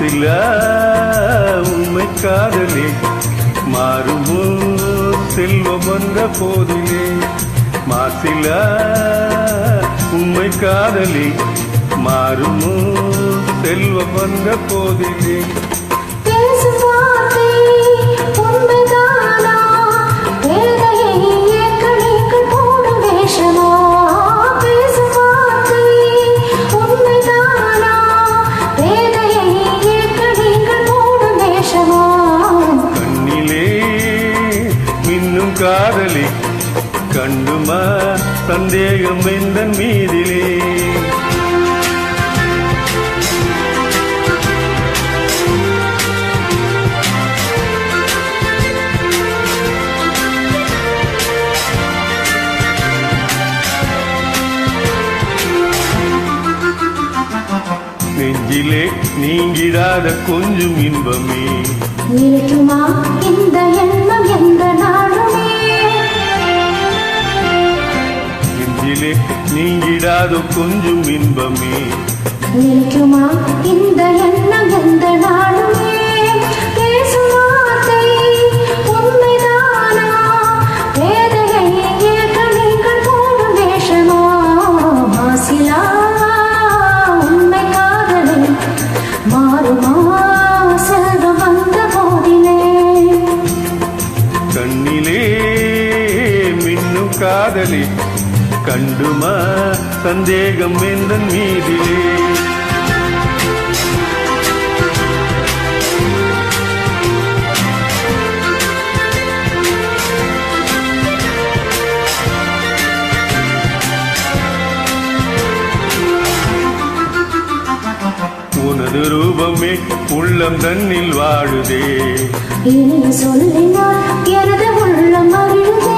மாசிலா உண்மை காதலே மாறுமோ செல்வம் வந்த போதிலே மாசிலா உண்மை காதலே மாறுமோ செல்வம் வந்த போதிலே காதலி கண்டுமா சந்தேகம் எந்தன் மீதிலே நெஞ்சிலே நீங்கிடாத கொஞ்சம் இன்பமே இருக்குமா இந்த எண்ணம் எந்த நாளுமே நெஞ்சிலே நீங்கிடாத கொஞ்சம் இன்பமே இருக்குமா இந்த எண்ணம் எந்த நாளுமே பேசும் வார்த்தை உண்மைதானா வேதையை ஏற்க நீங்கள் போடும் வேஷமா மாசிலா உண்மை காதலே மாறுமா செல்வம் வந்த போதிலே கண்ணிலே மின்னும் காதலி கண்டுமா சந்தேகம் எந்தன் மீதிலே உனது ரூபமே உள்ளம் தன்னில் வாழுதே இனி சொல்லினால் எனது உள்ளம் அறியுதே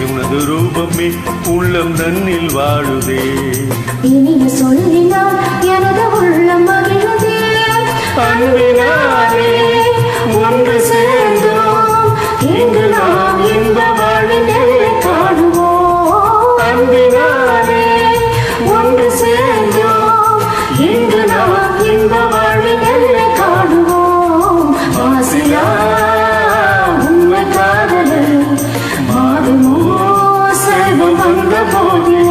உனது ரூபமே உள்ளம் தன்னில் வாழுதே இனிய சொல்லினால் எனது உள்ளம் மகிழுதே அன்பினாலே ஒன்று சேர்ந்தோம் இங்கு நாம் இன்ப வாழ்வினை காணுவோம் அன்பினாலே ஒன்று சேர்ந்தோம் இங்கு நாம் இன்ப வாழ்வினை காணுவோம் மாசிலா உண்மை காதலே மாறுமோ செல்வம் வந்த போதிலே